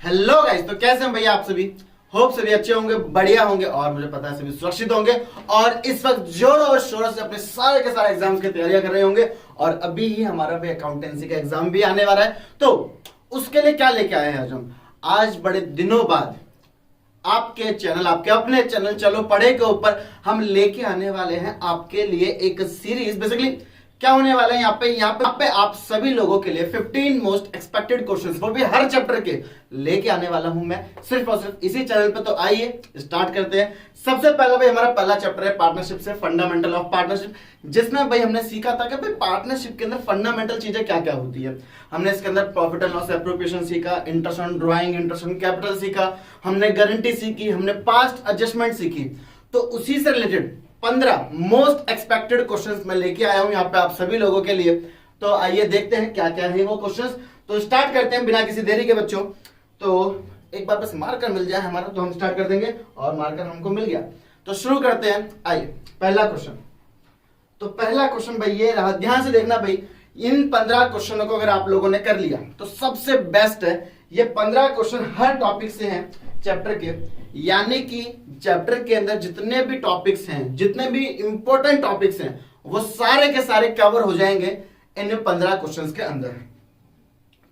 Hello guys, तो कैसे हैं भैया आप सभी। होप सभी अच्छे होंगे, बढ़िया होंगे और मुझे पता है सभी सुरक्षित होंगे और इस वक्त जोरों और शोरों से अपने सारे के सारे एग्जाम्स की तैयारियां कर रहे होंगे। और अभी ही हमारा भी अकाउंटेंसी का एग्जाम भी आने वाला है, तो उसके लिए क्या लेके आए हैं आज हम। आज बड़े दिनों बाद आपके चैनल, आपके अपने चैनल चलो पढ़े के ऊपर हम लेके आने वाले हैं आपके लिए एक सीरीज। बेसिकली क्या होने वाला है यहाँ पे आप सभी लोगों के लिए 15 मोस्ट एक्सपेक्टेड क्वेश्चंस वो भी हर चैप्टर के लेके आने वाला हूं मैं, सिर्फ और सिर्फ इसी चैनल पे। तो आइए स्टार्ट करते हैं। सबसे पहला भाई हमारा पहला चैप्टर है पार्टनरशिप से, फंडामेंटल ऑफ पार्टनरशिप, जिसमें भाई हमने सीखा था कि भाई पार्टनरशिप के अंदर फंडामेंटल चीजें क्या क्या होती है। हमने इसके अंदर प्रॉफिट एंड लॉस एप्रोप्रिएशन सीखा, interest on drawing, interest on capital सीखा, हमने गारंटी सीखी, हमने पास्ट एडजस्टमेंट सीखी। तो उसी से रिलेटेड 15 मोस्ट एक्सपेक्टेड क्वेश्चंस मैं लेके आया हूं यहाँ पे आप सभी लोगों के लिए। तो आइए देखते हैं क्या क्या है वो क्वेश्चंस। तो स्टार्ट करते हैं बिना किसी देरी के बच्चों। तो एक बार बस मार्कर मिल जाए हमारा तो हम स्टार्ट कर देंगे, और मार्कर हमको मिल गया तो शुरू करते हैं। आइए पहला क्वेश्चन। तो पहला क्वेश्चन भाई ये रहा, ध्यान से देखना भाई। इन 15 क्वेश्चनों को अगर आप लोगों ने कर लिया तो सबसे बेस्ट है। ये 15 क्वेश्चन हर टॉपिक से हैं चैप्टर के, यानी कि चैप्टर के अंदर जितने भी टॉपिक्स हैं, जितने भी इंपॉर्टेंट टॉपिक्स हैं, वो सारे के सारे कवर हो जाएंगे इन 15 क्वेश्चंस के अंदर।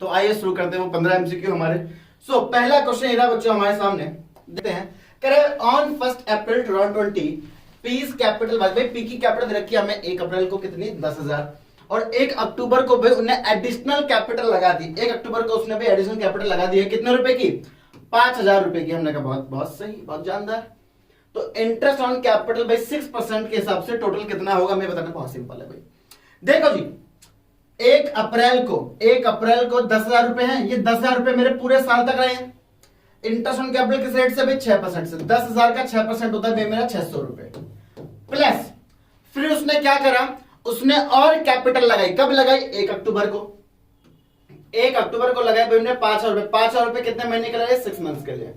तो आइए शुरू करते हैं वो 15 एमसीक्यू हमारे। सो पहला क्वेश्चन ये रहा बच्चों हमारे सामने, देखते हैं। कह रहे ऑन 1 अप्रैल 2020 पीस कैपिटल, भाई पी की कैपिटल रखी हमें 1 अप्रैल को कितनी 10,000, और 1 अक्टूबर को भाई उन्हें एडिशनल कैपिटल लगा दी। 1 अक्टूबर को उसने भी एडिशनल कैपिटल लगा दी है कितने रुपए की, 5,000 रुपए की। हमने कहा बहुत बहुत सही, बहुत जानदार। तो इंटरेस्ट ऑन कैपिटल भाई 6% के हिसाब से टोटल कितना होगा हमें बताना बहुत सिंपल है भाई। देखो जी 1 अप्रैल को 10,000 रुपए हैं, ये 10,000 रुपए मेरे पूरे साल तक रहे हैं। इंटरेस्ट ऑन कैपिटल किस रेट से भाई 6% से, 10,000 का 6% होता है भाई मेरा 600 रुपए प्लस। फिर उसने क्या करा, उसने और कैपिटल लगाई, कब लगाई 1 अक्टूबर को। 1 अक्टूबर को लगाए भाई उन्होंने 5,000 रुपए। 5,000 रुपए कितने महीने के लिए, 6 मंथ्स के लिए।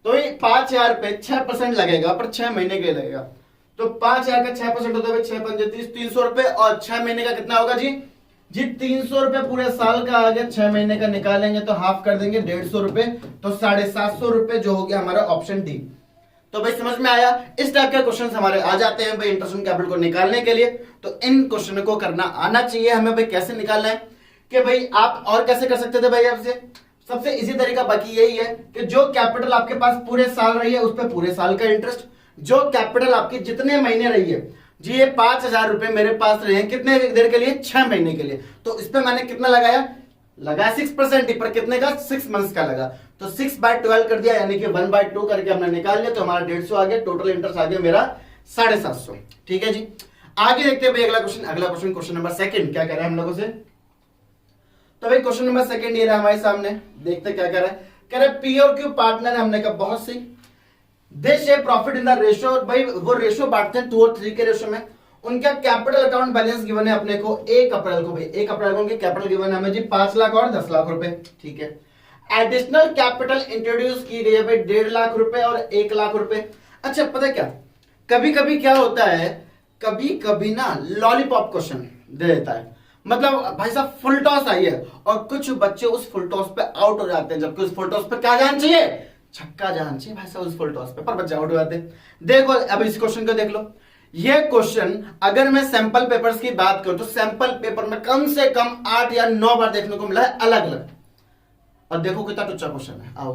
तो ये 5,000 रुपए 6% लगेगा पर 6 महीने के लगेगा। तो 5,000 का 6% होता है 6 पंजे 30, 300 रुपए, और 6 महीने का कितना होगा जी 300 रुपए पूरे साल का आ गया। 6 महीने का निकालेंगे तो हाफ कर देंगे 150 रुपए, तो 750 रुपए जो हो गया हमारा ऑप्शन डी। तो भाई समझ में आया, इस टाइप के क्वेश्चन हमारे आ जाते हैं भाई इंटरेस्ट ऑन कैपिटल को निकालने के लिए। तो इन क्वेश्चन को करना आना चाहिए हमें भाई। कैसे निकालना है कि भाई आप और कैसे कर सकते थे भाई, आपसे सबसे इजी तरीका बाकी यही है कि जो कैपिटल आपके पास पूरे साल रही है उस पर पूरे साल का इंटरेस्ट, जो कैपिटल आपकी जितने महीने रही है जी, ये 5,000 रुपए मेरे पास रहे हैं कितने देर के लिए, 6 महीने के लिए। तो इस पे मैंने कितना लगाया, लगा 6% ही, पर कितने का 6 मंथ्स का लगा। तो 6/12 कर दिया, यानी कि 1/2 करके हमने निकाल लिया। तो हमारा 150 आ गया, टोटल इंटरेस्ट आ गया मेरा 750। ठीक है जी, आगे देखते हैं भाई अगला क्वेश्चन। क्वेश्चन नंबर 2 क्या कह रहा है हम लोगों से। तो भाई क्वेश्चन नंबर 2 ये रहा हमारे सामने, देखते क्या कह रहा है। कह रहा है पी और क्यू पार्टनर, हमने कहा बहुत सही। They share profit in the ratio, भाई वो रेशियो बांटते हैं 2 और 3 के रेशियो में। उनका कैपिटल अकाउंट बैलेंस गिवन है अपने को 1 अप्रैल को, भाई 1 अप्रैल को उनके कैपिटल गिवन है हमें जी 5 लाख और 10 लाख रुपए। ठीक है, एडिशनल कैपिटल इंट्रोड्यूस की गई है भाई 1.5 लाख रुपए और 1 लाख रुपए। अच्छा पता है क्या, कभी कभी क्या होता है, कभी कभी ना लॉलीपॉप क्वेश्चन दे देता है। मतलब भाई साहब फुल टॉस आई है और कुछ बच्चे उस फुल टॉस पे आउट हो जाते हैं, जबकि उस फुल टॉस पे क्या जान चाहिए, छक्का जान चाहिए भाई साहब उस फुल टॉस पे, पर बच्चे आउट हो जाते हैं। देखो अब इस क्वेश्चन को देख लो। ये क्वेश्चन अगर मैं सैंपल पेपर्स की बात करूं तो सैंपल पेपर में कम से कम 8 या 9 बार देखने को मिला है अलग अलग। और देखो कितना टुच्चा क्वेश्चन है। आओ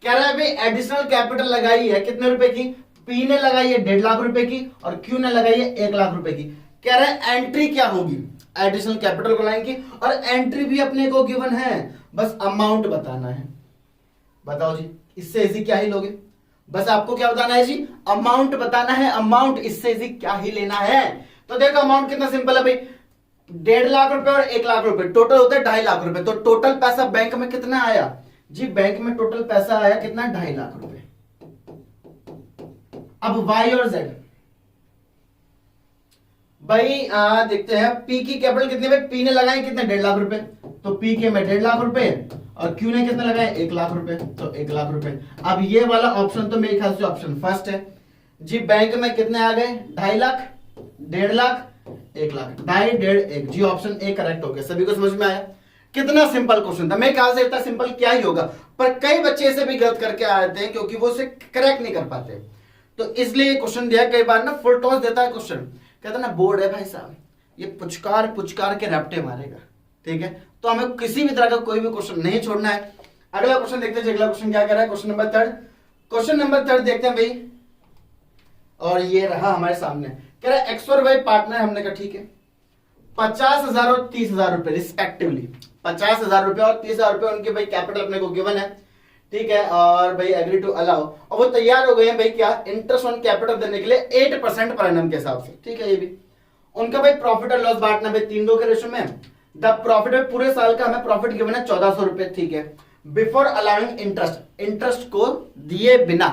कह रहा है भाई एडिशनल कैपिटल लगाई है कितने रुपए की, पी ने लगाई है 1.5 लाख रुपए की और क्यू ने लगाई है 1 लाख रुपए की। कह रहा है एंट्री क्या होगी, एडिशनल कैपिटल को लाएंगे और एंट्री भी अपने को गिवन है, बस अमाउंट बताना है। बताओ जी इससे इजी क्या ही लोगे, बस आपको क्या बताना है जी, अमाउंट बताना है। अमाउंट इससे इजी क्या ही लेना है। तो देखो अमाउंट कितना सिंपल है भाई, 1.5 लाख रुपए और 1 लाख रुपए, टोटल होता है 2.5 लाख रुपए। तो टोटल पैसा बैंक में कितना आया जी, बैंक में टोटल पैसा आया कितना 2.5 लाख रुपए। अब वाई और जेड भाई देखते हैं पी की कैपिटल कितने पे, पी ने लगाए कितने 1.5 लाख रुपए, तो पी के में 1.5 लाख रुपए और क्यू ने कितने लगाए 1 लाख रुपए, तो 1 लाख रुपए। अब ये वाला ऑप्शन तो मेरे ख्याल से ऑप्शन फर्स्ट है जी। बैंक में कितने आ गए 2.5 लाख, 1.5 लाख, 1 लाख, 2.5, 1.5, 1 जी। ऑप्शन ए करेक्ट हो गया। सभी को समझ में आया। कितना सिंपल क्वेश्चन था, मेरे ख्याल से इतना सिंपल क्या ही होगा, पर कई बच्चे इसे भी गलत करके आ जाते हैं क्योंकि वो इसे क्रैक नहीं कर पाते। तो इसलिए क्वेश्चन दिया, कई बार ना फुल टॉस देता है क्वेश्चन, कहता है ना बोर्ड है भाई साहब, ये पुचकार पुचकार के रैप्टे मारेगा, ठीक है। तो हमें किसी भी तरह का कोई भी क्वेश्चन नहीं छोड़ना है। अगला क्वेश्चन देखते हैं, अगला क्वेश्चन क्या कह रहा है, question number third. Question number third देखते हैं भाई, और ये रहा हमारे सामने, कह रहा है एक्स और वाई पार्टनर। हमने कहा ठीक है, 50,000 और 30,000 रुपए रिस्पेक्टिवली, 50,000 रुपए और 30,000 रुपए उनके भाई कैपिटल अपने को गिवन है, ठीक है। और भाई एग्री टू अलाउ, और वो तैयार हो गए हैं भाई क्या, इंटरेस्ट ऑन कैपिटल देने के लिए 8% पर एनम के हिसाब से, ठीक है। ये भी उनका भाई प्रॉफिट और लॉस बांटना भाई 3-2 के रेशो में। द प्रॉफिट है पूरे साल का हमें प्रॉफिट गिवन है 1400 रुपए, ठीक है। बिफोर अलाउइंग इंटरेस्ट, इंटरेस्ट को दिए बिना,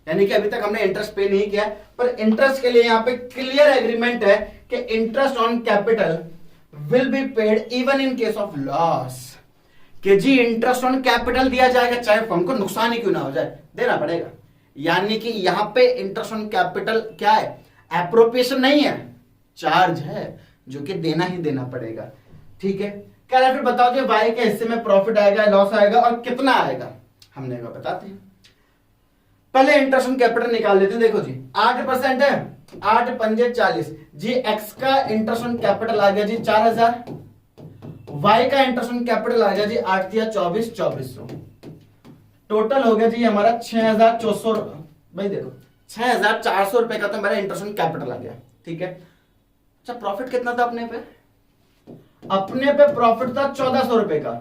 यानी कि अभी तक हमने इंटरेस्ट पे नहीं किया, पर इंटरेस्ट के लिए यहाँ पे क्लियर एग्रीमेंट है कि interest on capital will be paid even in case of loss, कि जी इंटरेस्ट ऑन कैपिटल दिया जाएगा चाहे फर्म को नुकसान ही क्यों ना हो जाए, देना पड़ेगा। यानी कि यहां पे इंटरेस्ट ऑन कैपिटल क्या है, एप्रोप्रिएशन नहीं है, चार्ज है जो कि देना ही देना पड़ेगा, ठीक है। कह रहा है फिर बताओ कि वाई के हिस्से में प्रॉफिट आएगा, लॉस आएगा और कितना आएगा, हमने कहा बताते हैं। पहले इंटरेस्ट ऑन कैपिटल निकाल लेते हैं। देखो जी 8% है, 8 पंजे 40 जी, एक्स का इंटरेस्ट ऑन कैपिटल आ गया जी 4,000, वाई का इंटरेस्ट ऑन कैपिटल आ गया जी 8 दिया 2400, टोटल हो गया जी हमारा 6,400। भाई देखो 6,400 रुपए का तो मेरा इंटरेस्ट ऑन कैपिटल आ गया, ठीक है। अच्छा प्रॉफिट कितना था अपने पे, अपने पे प्रॉफिट था 1,400 रुपए का,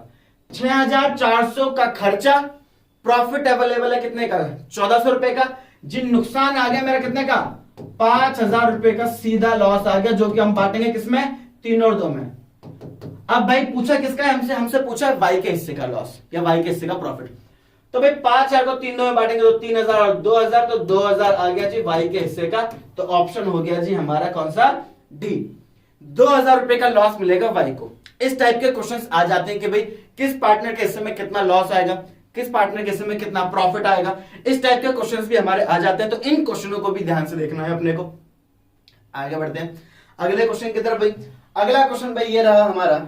6,400 का खर्चा, प्रॉफिट अवेलेबल है कितने का, 1,400 रुपए का जी। नुकसान आ गया मेरा कितने का, 5,000 रुपए का सीधा लॉस आ गया, जो कि हम बांटेंगे किसमें, 3 और 2 में। अब भाई पूछा किसका है, हमसे पूछा वाई के हिस्से का लॉस या वाई के हिस्से का प्रॉफिट। तो भाई 5,000 को 3 में बांटेंगे तो 3,000 और 2,000, तो 2,000 आ गया जी वाई के हिस्से का। तो ऑप्शन हो गया जी हमारा कौन सा, डी, 2,000 रुपए का लॉस मिलेगा वाई को। इस टाइप के क्वेश्चंस आ जाते हैं कि भाई किस पार्टनर के हिस्से में कितना लॉस आएगा, किस पार्टनर के हिस्से में कितना प्रॉफिट आएगा, इस टाइप के क्वेश्चंस भी हमारे आ जाते हैं। तो इन क्वेश्चनों को भी ध्यान से देखना है अपने को। आगे बढ़ते हैं अगले क्वेश्चन की तरफ भाई। अगला क्वेश्चन भाई ये रहा हमारा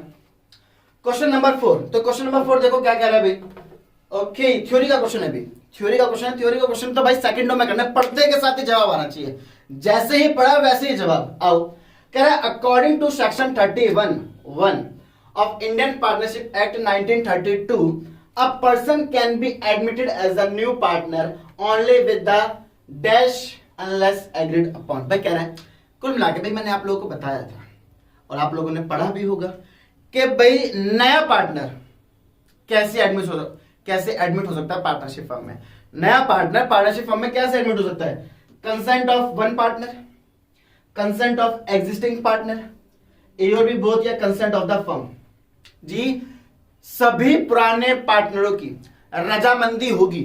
क्वेश्चन नंबर 4। तो क्वेश्चन नंबर 4 देखो क्या कह रहा है भाई, ओके थ्योरी का क्वेश्चन है भाई, थ्योरी का क्वेश्चन है। थ्योरी का क्वेश्चन तो भाई सेकंडों में करना है, पढ़ते के साथ ही जवाब आना चाहिए, जैसे ही पढ़ा वैसे ही जवाब आओ। कह रहा है according to section 31(1) of Indian partnership act 1932 a person can be admitted as a new partner only with the dash unless agreed upon। भाई कह रहा है कुल मिला के भाई मैंने आप लोगों को बताया था और आप लोगों ने पढ़ा भी होगा कि भाई नया पार्टनर कैसे एडमिट हो सकता है पार्टनरशिप फर्म में। नया पार्टनर पार्टनरशिप फर्म में कैसे एडमिट हो सकता है, consent of one partner, consent of existing partner, A और बी बोथ, या कंसेंट ऑफ द फर्म। जी सभी पुराने पार्टनरों की रजामंदी होगी,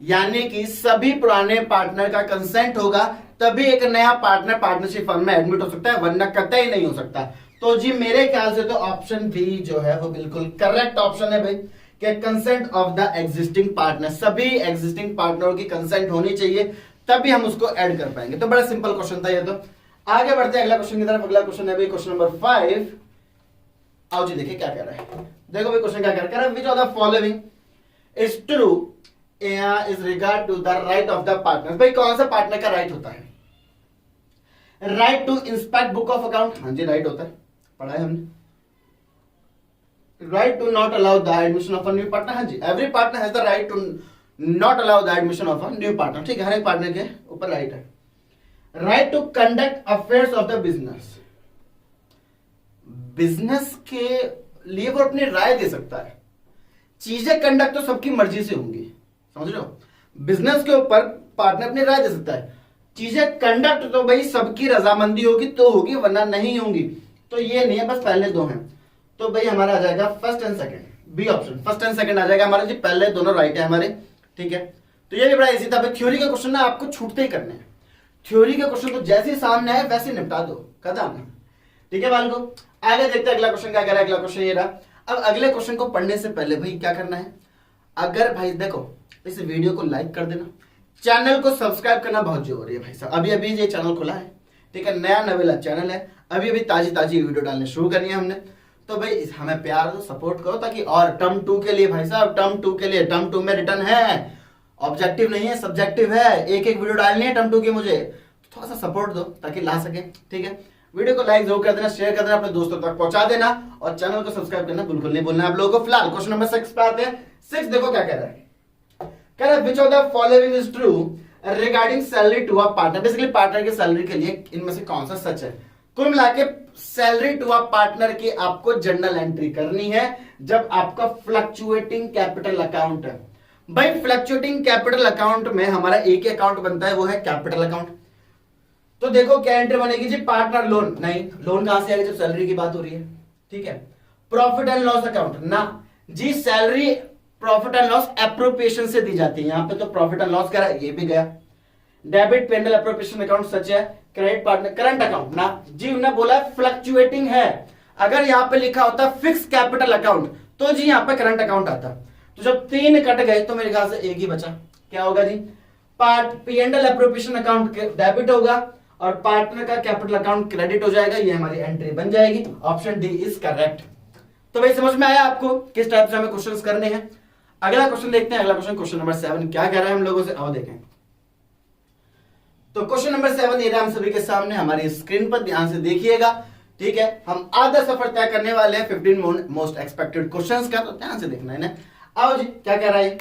यानी कि सभी पुराने पार्टनर का कंसेंट होगा तभी एक नया पार्टनर पार्टनरशिप फर्म में एडमिट हो सकता है, वरना कतई नहीं हो सकता। तो जी मेरे ख्याल से तो ऑप्शन बी जो है वो बिल्कुल करेक्ट ऑप्शन है भाई, कि consent of the existing partner, सभी एग्जिस्टिंग पार्टनरों की कंसेंट होनी चाहिए तभी हम उसको ऐड कर पाएंगे। तो बड़ा सिंपल क्वेश्चन था ये। तो आगे बढ़ते हैं अगला क्वेश्चन की तरफ। अगला क्वेश्चन है भाई क्वेश्चन नंबर 5। आओ जी देखिए क्या कह रहा है, देखो भाई क्वेश्चन क्या कह रहा है, which of the following is true is regard to the right of the partner. भाई कौन सा पार्टनर का राइट होता है, right to inspect book of account, हाँ जी राइट होता है, पढ़ा है हमने। Right to not allow the admission of a new partner, हाँ जी every partner has the right to not allow the admission of a new partner, ठीक है, हर एक पार्टनर के ऊपर राइट है। Right to conduct affairs of the business, business के लिए वो अपनी राय दे सकता है, चीजें कंडक्ट तो सबकी मर्जी से होंगी, समझ रहे हो, बिजनेस के ऊपर पार्टनर अपनी राय दे सकता है, चीजें कंडक्ट तो भाई सबकी रजामंदी होगी तो होगी, वरना नहीं होंगी। तो ये नहीं है, बस पहले दो हैं। तो भाई हमारा आ जाएगा first and second, B option, first and second आ जाएगा हमारा जी, पहले दोनों राइट है हमारे, ठीक है। तो ये भी बड़ा इजी था। थ्योरी का क्वेश्चन ना आपको छूटते ही करने हैं, थ्योरी के क्वेश्चन तो जैसे सामने आए वैसे निपटा दो, कदम, ठीक है बाल को। आगे देखते हैं अगला क्वेश्चन क्या कह रहा है। अगला क्वेश्चन ये रहा। अब अगले क्वेश्चन को पढ़ने से पहले भाई क्या करना है, अगर भाई देखो इस वीडियो को लाइक कर देना, चैनल को सब्सक्राइब करना बहुत जरूरी है भाई साहब। अभी अभी ये चैनल खुला है, ठीक है, नया नवेला चैनल है, अभी अभी ताजी ताजी वीडियो डालने शुरू करनी है हमने। तो भाई हमें प्यार दो, सपोर्ट करो, ताकि और टर्म 2 के लिए भाई साहब, टर्म 2 के लिए, टर्म 2 में रिटर्न है, ऑब्जेक्टिव नहीं है, सब्जेक्टिव है, एक एक वीडियो डालनी है टर्म 2 की मुझे, थोड़ा सा सपोर्ट दो ताकि ला सके। ठीक है, वीडियो को लाइक जरूर कर देना, शेयर कर देना, अपने दोस्तों तक पहुंचा देना और चैनल को सब्सक्राइब करना बिल्कुल नहीं भूलना आप लोगों को। फिलहाल क्वेश्चन नंबर 6 पे आते हैं। 6 देखो क्या कह रहा है, कह रहा है which of the following is true regarding salary to a partner. Basically partner की सैलरी के लिए इनमें से कौन सा सच है। कुल मिला के सैलरी टू अ पार्टनर की आपको जर्नल एंट्री करनी है जब आपका फ्लक्चुएटिंग कैपिटल अकाउंट है। भाई फ्लक्चुएटिंग कैपिटल अकाउंट में हमारा एक ही अकाउंट बनता है, वो है कैपिटल अकाउंट। तो देखो क्या एंट्री बनेगी जी, पार्टनर लोन नहीं, लोन कहां से आएगा जब सैलरी की बात हो रही है। ठीक है, प्रॉफिट एंड लॉस अकाउंट ना जी, salary profit and loss appropriation से दी जाती है, यहां पे तो प्रॉफिट एंड लॉस करा, ये भी गया। डेबिट पेंडल एप्रोप्रिएशन अकाउंट सच है। क्रेडिट पार्टनर करंट अकाउंट ना जी, उन्होंने बोला फ्लक्चुएटिंग है। अगर यहां पे लिखा होता फिक्स कैपिटल अकाउंट तो जी यहां पे करंट अकाउंट आता। तो जब 3 कट गए तो मेरे ख्याल से एक ही बचा, क्या होगा जी, पेंडल एप्रोप्रिएशन अकाउंट डेबिट होगा और पार्टनर का कैपिटल अकाउंट क्रेडिट हो जाएगा, ये हमारी एंट्री बन जाएगी। Option D is correct. तो भाई समझ में आया आपको किस टाइप से हमें क्वेश्चंस करने हैं। अगला क्वेश्चन देखते हैं। अगला क्वेश्चन, क्वेश्चन नंबर 7 क्या कह रहा है हम लोगों से, आओ देखें। तो क्वेश्चन नंबर 7 ये रहा हम सभी के सामने हमारी स्क्रीन पर, ध्यान से देखिएगा। ठीक है, हम आधा सफर तय करने वाले हैं 15 मोस्ट एक्सपेक्टेड क्वेश्चंस का, तो ध्यान से देखना है ना। आओ जी, क्या कह रहा है,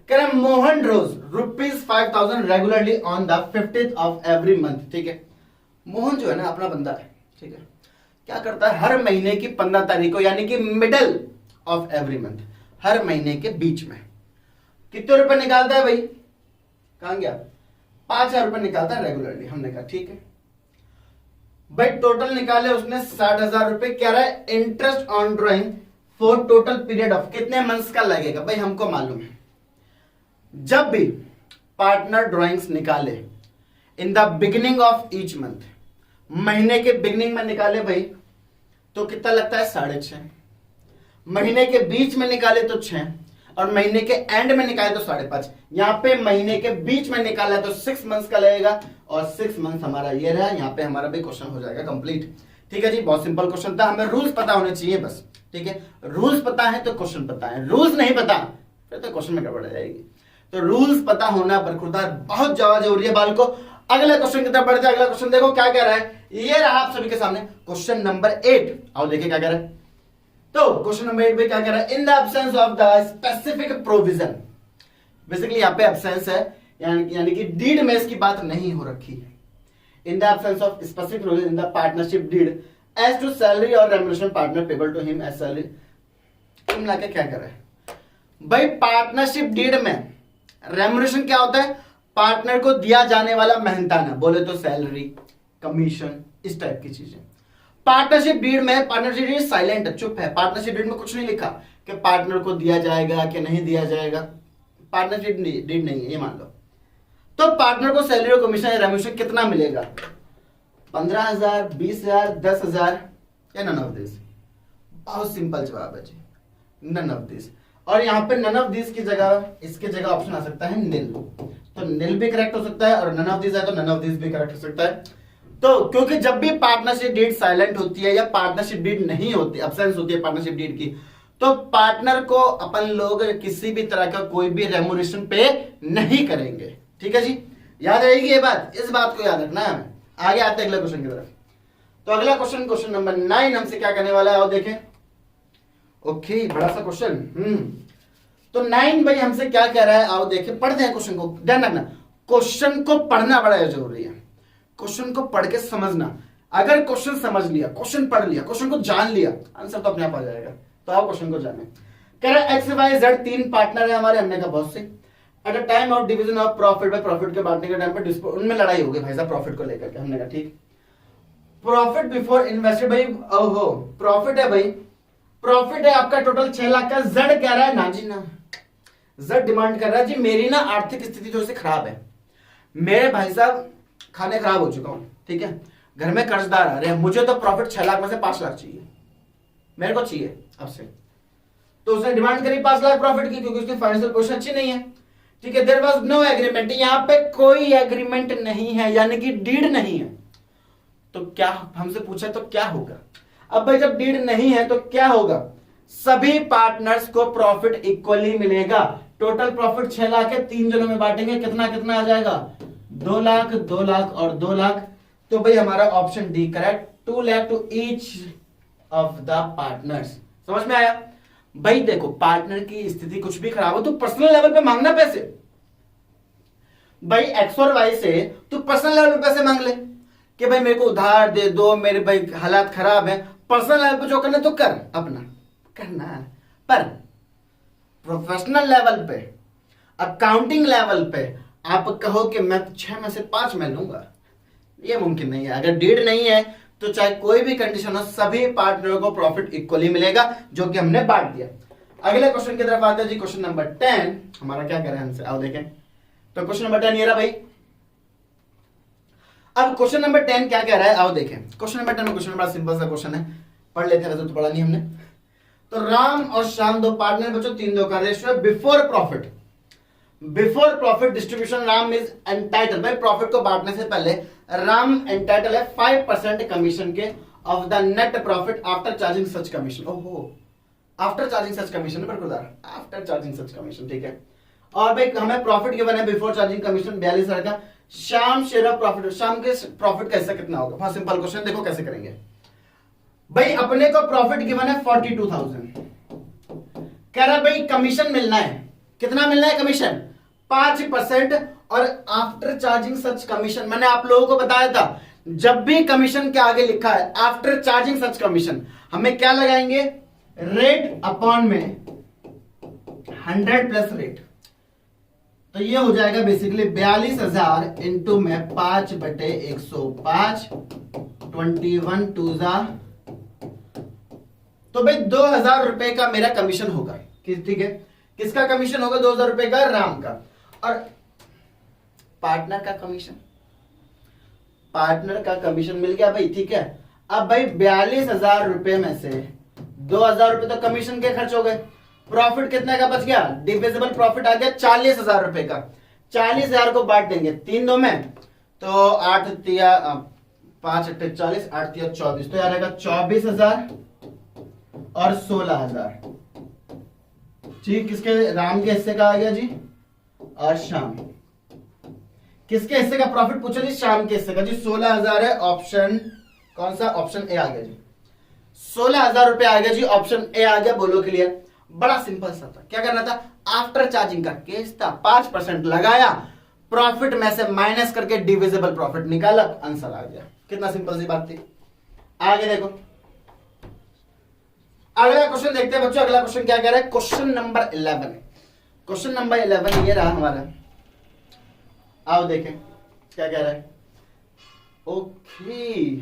कह रहा है Mohan draws ₹5,000 regularly on the 15th of every month. ठीक है, मोहन जो है ना अपना बंदा है, ठीक है, क्या करता है हर महीने की 15 तारीख को, यानी कि मिडल ऑफ एवरी मंथ, हर महीने के बीच में कितने रुपए निकालता है भाई, कहां गया, 5,000 रुपए निकालता है रेगुलरली। हमने कहा ठीक है भाई, टोटल निकाले उसने 60,000 रुपए। कह रहा है interest on drawing for total period of, कितने मंथ्स का लगेगा। भाई हमको मालूम है जब भी पार्टनर ड्रॉइंग्स निकाले in the beginning of each month, महीने के बिगिनिंग में निकाले भाई तो कितना लगता है 6.5, महीने के बीच में निकाले तो 6 और महीने के एंड में निकाले तो 5.5। यहां पे महीने के बीच में निकाला तो 6 मंथ्स का लगेगा और 6 मंथ हमारा ये रहा। यहां पे हमारा भी क्वेश्चन हो जाएगा कंप्लीट। ठीक है जी, बहुत सिंपल क्वेश्चन था, हमें रूल्स पता होने चाहिए बस। ठीक है, रूल्स पता है तो क्वेश्चन पता है, रूल्स नहीं पता फिर तो क्वेश्चन में गड़बड़ जाएगी। तो रूल्स पता होना बरखुरदार बहुत ज्यादा जरूरी है बाल को। अगले क्वेश्चन की तरफ बढ़ते हैं। अगला क्वेश्चन देखो क्या कह रहा है, ये रहा आप सभी के सामने क्वेश्चन नंबर 8। आओ देखिए क्या कह रहा है। तो क्वेश्चन नंबर 8 में क्या कह रहा है, in the absence of the specific provision. Basically यहां पे एब्सेंस है, यानी कि डीड में इसकी बात नहीं हो रखी है। In the absence of specific provision in the partnership deed as to salary और remuneration partner payable to him as salary. मिला के क्या कर रहा है भाई, पार्टनरशिप डीड में रेम्युनरेशन क्या होता है, पार्टनर को दिया जाने वाला मेहनताना, बोले तो सैलरी, कमीशन, इस टाइप की चीजें। पार्टनरशिप डीड में, पार्टनरशिप डीड साइलेंट है, चुप है, पार्टनरशिप डीड में कुछ नहीं लिखा कि पार्टनर को दिया जाएगा कि नहीं दिया जाएगा, पार्टनरशिप डीड नहीं है ये मान लो। तो पार्टनर को सैलरी और कमीशन या रेम्युनरेशन कितना मिलेगा, 15,000, 20,000, 10,000 या नन ऑफ दिस। बहुत सिंपल जवाब है जी, नन ऑफ दिस। और यहां पे नन ऑफ दिस की जगह, इसकी जगह ऑप्शन आ सकता है निल। तो निल भी करेक्ट हो सकता है और नन ऑफ दिस है तो नन ऑफ दिस भी करेक्ट हो सकता है। तो क्योंकि जब भी पार्टनरशिप डीड साइलेंट होती है या पार्टनरशिप डीड नहीं होती, एब्सेंस होती है पार्टनरशिप डीड की, तो पार्टनर को अपन लोग किसी भी तरह का कोई भी रेम्युनरेशन पे नहीं करेंगे। ठीक है जी, याद रहेगी ये बात, इस बात को याद रखना है हमें। आगे आते हैं अगले क्वेश्चन की तरफ। तो अगला क्वेश्चन, क्वेश्चन नंबर 9 हमसे क्या करने वाला है, आओ देखें। ओके, बड़ा सा क्वेश्चन। तो 9 भाई हमसे क्या कह रहा है, आओ देखें, पढ़ते हैं क्वेश्चन को। ध्यान रखना, क्वेश्चन को पढ़ना बड़ा जरूरी है, क्वेश्चन को पढ़ के समझना। अगर क्वेश्चन समझ लिया, क्वेश्चन पढ़ लिया, क्वेश्चन को जान लिया, आंसर तो अपने आप आ जाएगा। तो आओ क्वेश्चन को जाने। कह रहा है एक्स वाई जेड 3 पार्टनर है हमारे, हमने कहा बहुत से। At a time of division of profit, by profit के बांटने के टाइम पर उनमें लड़ाई होगी भाई साहब प्रॉफिट को लेकर के। हमने कहा ठीक। प्रॉफिट बिफोर इन्वेस्टेड, भाई ओहो प्रॉफिट है भाई, प्रॉफिट है आपका टोटल 6 लाख का। जेड कह रहा है ना जी ना, जेड डिमांड कर रहा है जी मेरी ना आर्थिक स्थिति थोड़ी सी खराब है, मेरे भाई साहब खाने खराब हो चुका हूं, ठीक है, घर में कर्जदार आ रहे हैं, मुझे तो प्रॉफिट 6 लाख में से 5 लाख चाहिए, मेरे को चाहिए आपसे। तो उसने डिमांड करी 5 लाख प्रॉफिट की, क्योंकि उसकी फाइनेंशियल पोजीशन अच्छी नहीं है। ठीक है, देयर वाज नो एग्रीमेंट, यहां पे कोई एग्रीमेंट नहीं है, यानी कि डीड नहीं है। तो क्या हमसे पूछा तो क्या होगा। अब भाई जब डीड नहीं है तो क्या होगा, सभी पार्टनर्स को प्रॉफिट इक्वली मिलेगा। टोटल प्रॉफिट 6 लाख है, 3 जनों में बांटेंगे, कितना कितना आ जाएगा, 2 लाख, 2 लाख और 2 लाख। तो भाई हमारा option D correct, 2 lakh to each of the partners. समझ में आया? भाई देखो पार्टनर की स्थिति कुछ भी खराब हो तो पर्सनल लेवल पे मांगना पैसे। भाई एक्स और वाई से तू पर्सनल लेवल पे पैसे मांग ले कि भाई मेरे को उधार दे दो, मेरे भाई हालात खराब है। पर्सनल लेवल पे जो करना तो कर, अपना करना। पर प्रोफेशनल लेवल पे, अकाउंटिंग लेवल पे आप कहो कि मैं 6 में से 5 में लूंगा, ये मुमकिन नहीं है। अगर डीड नहीं है तो चाहे कोई भी कंडीशन हो, सभी पार्टनरों को प्रॉफिट इक्वली मिलेगा, जो कि हमने बांट दिया। अगले क्वेश्चन की तरफ आते हैं जी, क्वेश्चन नंबर 10 हमारा क्या कह रहा है हमसे, आओ देखें। तो क्वेश्चन नंबर 10 ये रहा भाई। अब क्वेश्चन नंबर 10 क्या कह रहा है, आओ देखें। क्वेश्चन नंबर 10 में क्वेश्चन बड़ा सिंपल सा क्वेश्चन है, पढ़ लेते हैं, वैसे तो पढ़ा नहीं हमने। तो राम और श्याम दो पार्टनर बच्चों, 3-2 का रेशियो है। Before profit distribution Ram is entitle, भाई प्रॉफिट को बांटने से पहले राम एंटाइटल है 5% कमीशन के of the net profit after charging such commission. ओहो, after charging such commission, after charging such commission, ठीक है। और भाई हमें प्रॉफिट गिवन है बिफोर चार्जिंग कमीशन 42,000 का। शाम शेयर ऑफ प्रॉफिट, शाम के प्रॉफिट का हिस्सा कितना होगा? बहुत सिंपल क्वेश्चन, देखो कैसे करेंगे। भाई अपने को प्रॉफिट गिवन है 42,000, कह रहा भाई कमीशन मिलना है, कितना मिलना है कमीशन? 5%। और आफ्टर चार्जिंग सच कमीशन, मैंने आप लोगों को बताया था जब भी कमीशन के आगे लिखा है आफ्टर चार्जिंग सच कमीशन, हमें क्या लगाएंगे? रेट अपॉन में 100 प्लस रेट। तो ये हो जाएगा बेसिकली 42,000 इंटू में 5/105, 21 टू जा। तो भाई 2,000 रुपए का मेरा कमीशन होगा, ठीक है। किसका कमीशन होगा? 2,000 रुपए का राम का। और पार्टनर का कमीशन, पार्टनर का कमीशन मिल गया भाई, ठीक है। अब भाई 42,000 रुपए में से 2,000 रुपए तो कमीशन के खर्च हो गए, प्रॉफिट कितने का बच गया? डिविजिबल प्रॉफिट आ गया 40,000 रुपए का। 40,000 को बांट देंगे 3 में, तो 8 तिया 5 8 40, 8 तिया 24, तो यार आएगा 24,000 और 16,000। ठीक, किसके? राम के हिस्से का आ गया जी, और शाम किसके हिस्से का प्रॉफिट पूछा जी? शाम के हिस्से का जी। 16,000 है, ऑप्शन कौन सा? ऑप्शन ए आ गया जी। 16,000 रुपए आ गया जी, ऑप्शन ए आ गया। बोलो क्लियर? बड़ा सिंपल सा था, क्या करना था? आफ्टर चार्जिंग का केस था, 5% लगाया, प्रॉफिट में से माइनस करके डिविजिबल प्रॉफिट निकाला, आंसर आ गया। कितना सिंपल सी बात थी। आगे देखो, अगला क्वेश्चन देखते हैं बच्चों। अगला क्वेश्चन क्या कह रहा है? Question number 11। क्वेश्चन नंबर 11 ये रहा हमारा, आओ देखें क्या कह रहा है। Okay,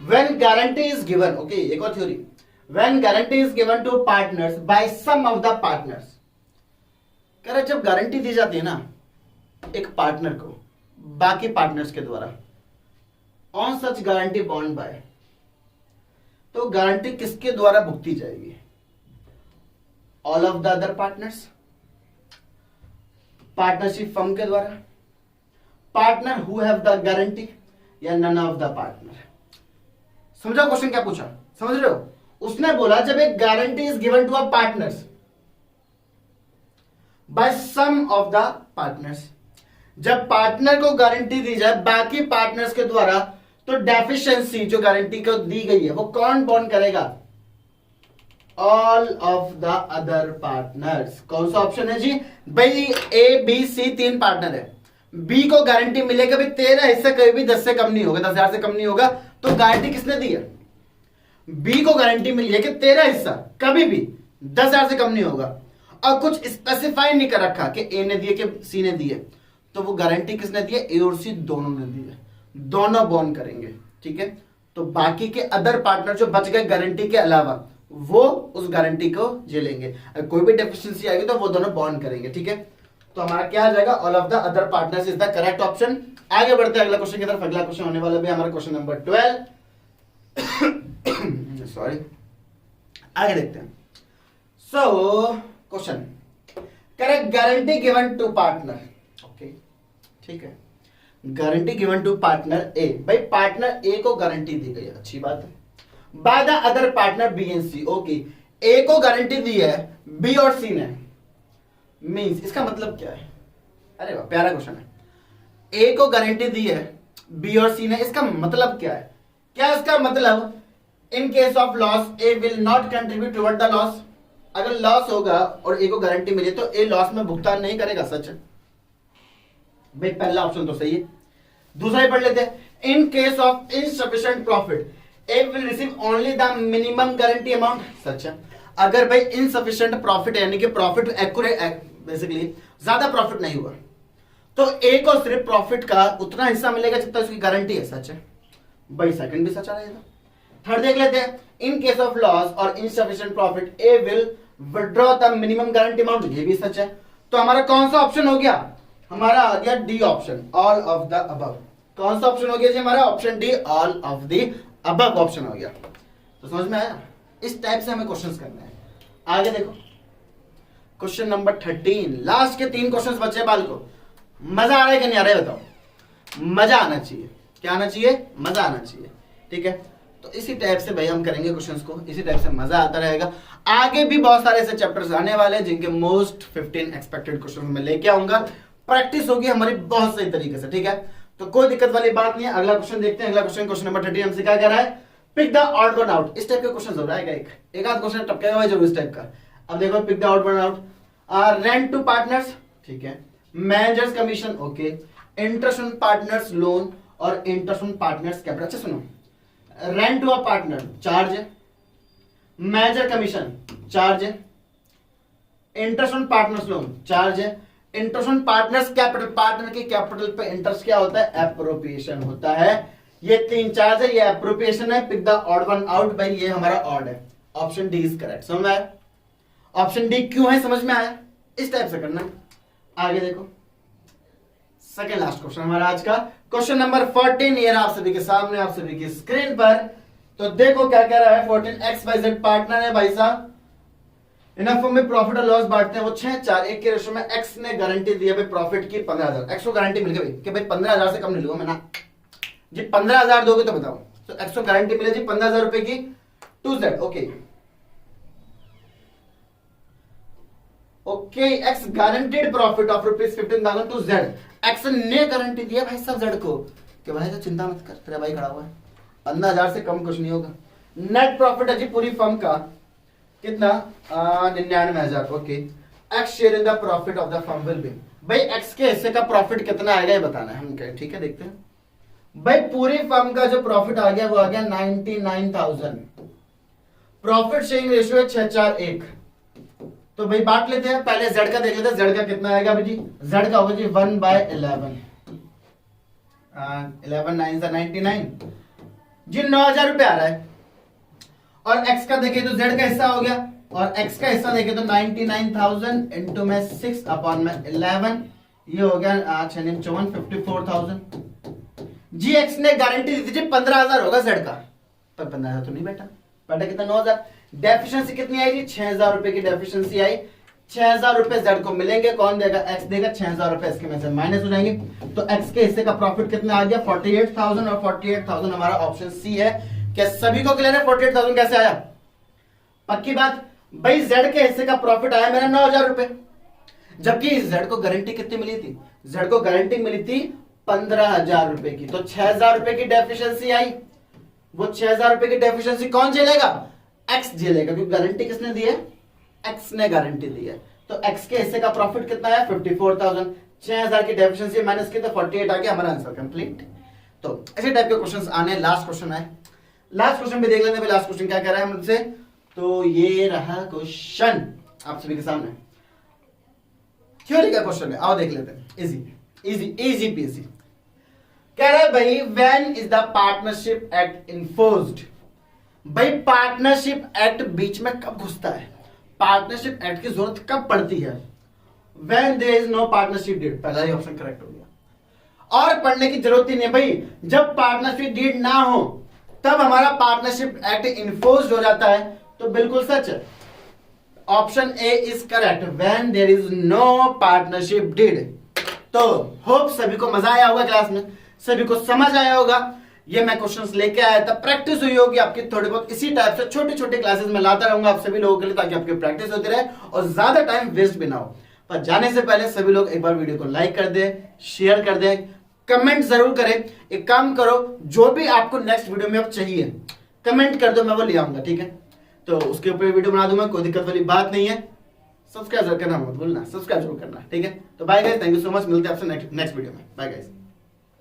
when guarantee is given, okay एक और theory, when guarantee is given to partners by some of the partners. कह रहा है जब गारंटी दी जाती है ना एक पार्टनर को बाकी पार्टनर्स के द्वारा, on such guarantee bond by, तो गारंटी किसके द्वारा भुगती जाएगी? All of the other partners, partnership firm के द्वारा, partner who have the guarantee, या नन ऑफ द पार्टनर। समझो क्वेश्चन क्या पूछा? समझ रहे हो? उसने बोला जब एक guarantee is given to a partners by some of the partners, जब पार्टनर को गारंटी दी जाए बाकी पार्टनर्स के द्वारा, तो डेफिशिएंसी जो गारंटी को दी गई है वो कौन बॉन्ड करेगा? All of the other partners. कौन सा ऑप्शन है जी? भाई ए बी सी 3 पार्टनर है, बी को गारंटी मिलेगा भाई तेरा हिस्सा कभी भी 10 से कम नहीं होगा, 10,000 से कम नहीं होगा, तो गारंटी किसने दी है? बी को गारंटी मिली है कि तेरा हिस्सा कभी भी 10,000 से कम नहीं होगा, और कुछ स्पेसिफाई नहीं कर रखा कि ए ने दिए कि सी ने दिए, तो वो गारंटी किसने दी है? ए और सी दोनों ने दी है, दोनों बॉन्ड करेंगे, ठीक है। तो बाकी के अदर पार्टनर जो बच गए गारंटी के अलावा, वो उस गारंटी को झेलेंगे। अगर कोई भी डेफिशिएंसी आएगी तो वो दोनों बॉन्ड करेंगे, ठीक है। तो हमारा क्या आ जाएगा? All of the other partners is the correct option. आगे बढ़ते हैं अगला क्वेश्चन की तरफ। अगला क्वेश्चन होने वाला भी हमारा क्वेश्चन नंबर 12। सॉरी, आगे देखते हैं। So question correct, guarantee given to partner, okay ठीक है, guarantee given to partner A. भाई पार्टनर ए को गारंटी दी गई है, अच्छी बात है। By the other partner B and C. Okay, A को गारंटी दी है बी और सी ने, मींस इसका मतलब क्या है? अरे वाह, प्यारा क्वेश्चन है। ए को गारंटी दी है बी और सी ने, इसका मतलब क्या है? क्या इसका मतलब इन case of loss A will not contribute toward the loss. अगर लॉस होगा और ए को गारंटी मिली तो ए लॉस में भुगतान नहीं करेगा, सच है भाई? पहला ऑप्शन तो सही है। दूसरा ही पढ़ लेते हैं। In case of insufficient profit A will receive only the minimum guarantee amount, सच है। अगर भाई इनसफिशिएंट प्रॉफिट यानी कि प्रॉफिट एक्यूरेट, बेसिकली ज्यादा प्रॉफिट नहीं हुआ, तो ए को सिर्फ प्रॉफिट का उतना हिस्सा मिलेगा जितना उसकी गारंटी है, सच है भाई? सेकंड भी सच रहेगा। थर्ड देख लेते हैं। इन केस ऑफ लॉस और insufficient profit A will withdraw the minimum guarantee amount, ये भी सच है। तो हमारा कौन सा ऑप्शन हो गया? हमारा आ गया D option, all of the above. कौन सा ऑप्शन हो गया जी हमारा? Option D, all of the above option हो गया। तो समझ में आया? इस टाइप से हमें क्वेश्चंस करने हैं। आगे देखो, क्वेश्चन नंबर 13, लास्ट के 3 क्वेश्चंस बचे बाल को। मजा आ रहा है कि नहीं आ रहा है बताओ? मजा आना चाहिए। क्या आना चाहिए? मजा आना चाहिए, ठीक है? तो इसी टाइप से भाई हम करेंगे क्वेश्चंस को, इसी टाइप से मजा आता रहेगा। आगे भी बहुत सारे ऐसे चैप्टर्स आने वाले हैं जिनके मोस्ट 15 एक्सपेक्टेड क्वेश्चन मैं लेके आऊंगा। प्रैक्टिस होगी हमारी बहुत सही तरीके से, ठीक है? तो कोई दिक्कत वाली बात नहीं है। अगला क्वेश्चन देखते हैं। अगला क्वेश्चन, क्वेश्चन नंबर 13 हमसे क्या कह रहा है? Pick the odd one out. इस टाइप के क्वेश्चन हो रहा है, एक आध क्वेश्चन टपकेगा भाई जरूर इस टाइप का। अब देखो, pick the odd one out. Rent to partners, ठीक है। Managers commission, okay. Interest on partners loan और इंटरेस्ट ऑन पार्टनर्स कैपिटल। अच्छा सुनो, rent to a partner charge है, मैनेजर कमीशन चार्ज है, interest on partners loan charge है, interest on partners capital, partner की capital पे इंटरेस्ट क्या होता है? एप्रोप्रिएशन होता है। ये 3 चार्ज है, ये एप्रोप्रिएशन है। Pick the odd one out, भाई ये हमारा ऑड है। Option D is correct. समझ में आया? ऑप्शन डी क्यों है, समझ में आया? इस टाइप से करना है। आगे देखो, सेकेंड लास्ट क्वेश्चन हमारा आज का, क्वेश्चन नंबर 14 ये रहा आप सभी के सामने, आप सभी की स्क्रीन पर। तो देखो क्या कह रहा है। 14, एक्स वाई जेड पार्टनर है भाई साहब। इनफ में प्रॉफिट और लॉस बांटते हैं वो 6-4-1 के रेशो में। एक्स ने गारंटी दी है भाई प्रॉफिट की 15,000। एक्स को गारंटी मिल गई कि भाई 15,000 से कम नहीं लूंगा मैं ना जी। 15,000 दोगे तो बताओ। तो एक्स को गारंटी मिले जी 15,000 रुपए की to Z. Okay, X guaranteed profit of ₹15,000 to Z. X ने गारंटी दिया भाई साहब जेड को कि भाई तो चिंता मत कर, तेरा भाई खड़ा हुआ है, 15,000 से कम कुछ नहीं होगा। नेट प्रॉफिट है जी पूरी फर्म का कितना? 99,000। Okay, x share in the profit of the firm will be. भाई एक्स के हिस्से का प्रॉफिट कितना आएगा ये बताना है हम, क्या ठीक है? देखते हैं भाई। पूरी फर्म का जो प्रॉफिट आ गया वो आ गया 99,000। प्रॉफिट शेयरिंग रेशियो है 6-4-1। तो भाई बांट लेते हैं। पहले जेड का देख लेते हैं, जेड का कितना आएगा भाई जी? जेड का होगा जी 1/11। 11 9 99 जी, 9,000 रुपए आ रहा है। और एक्स का देखें तो जेड का हिस्सा हो गया, और एक्स का हिस्सा देखें तो 99,000 इंटू में 6/11, ये हो गया 54,000। जी एक्स ने गारंटी दी थी जी 15,000 होगा जेड का, पर 15,000 तो नहीं बैठा, बैठा कितना? 9,000। डेफिशिएंसी कितनी आई जी? 6,000 रुपए की डेफिशिएंसी आई। 6,000 रुपए जेड को मिलेंगे, कौन देगा? एक्स देगा। 6,000 रुपए इसके में से माइनस हो जाएंगे, तो एक्स के हिस्से का प्रॉफिट कितना आ गया? 48,000। और 48,000 हमारा ऑप्शन सी है। क्या सभी को क्लियर है? 48,000 कैसे आया? पक्की बात भाई, जेड के हिस्से का प्रॉफिट आया मेरा 9,000 रुपए, जबकि जेड को गारंटी कितनी मिली थी? जेड को गारंटी मिली थी 15,000 रुपए की। तो 6,000 रुपए की डेफिशिएंसी आई, वो 6,000 रुपए की डेफिशिएंसी कौन झेलेगा? एक्स झेलेगा, क्योंकि गारंटी किसने दी है? एक्स ने गारंटी दी है। तो एक्स के हिस्से का प्रॉफिट कितना है? 54,000। 6,000 की डेफिशिएंसी माइनस की तो 48 आ गया, हमारा आंसर कंप्लीट। तो ऐसे टाइप के क्वेश्चंस आने। लास्ट क्वेश्चन है, लास्ट क्वेश्चन भी देख लेते हैं। लास्ट क्वेश्चन क्या कह रहा है मुझसे? तो ये रहा क्वेश्चन आप सभी के सामने, थ्योरी का क्वेश्चन है। आओ देख लेते हैं। इजी इजी इजी पीसी कह रहा है भाई, when is the partnership act enforced? भाई पार्टनरशिप एक्ट बीच में कब घुसता है? पार्टनरशिप एक्ट की जरूरत कब पड़ती है? When there is no partnership deed. पहला ही ऑप्शन करेक्ट हो गया, और पढ़ने की जरूरत ही नहीं भाई। जब पार्टनरशिप डीड ना हो तब हमारा पार्टनरशिप एक्ट इन्फोर्स्ड हो जाता है, तो बिल्कुल सच है। Option A is correct, when there is no partnership deed. तो होप सभी को मजा आया होगा, क्लास में सभी को समझ आया होगा। ये मैं क्वेश्चंस लेके आया था, प्रैक्टिस हुई होगी आपकी थोड़ी बहुत। इसी टाइप से छोटे छोटे क्लासेस में लाता रहूंगा आप सभी लोगों के लिए, ताकि आपकी प्रैक्टिस होती रहे और ज्यादा टाइम वेस्ट भी ना हो। पर जाने से पहले सभी लोग एक बार वीडियो को लाइक कर दे, शेयर कर दे, कमेंट जरूर करें। एक काम करो, जो भी आपको नेक्स्ट वीडियो में अब चाहिए कमेंट कर दो, मैं वो ले आऊंगा, ठीक है? तो उसके ऊपर वीडियो बना दूंगा, कोई दिक्कत वाली बात नहीं है। सब्सक्राइब करना मत भूलना, सब्सक्राइब जरूर करना, ठीक है? तो bye guys, thank you so much, मिलते हैं आपसे नेक्स्ट वीडियो में। Bye guys.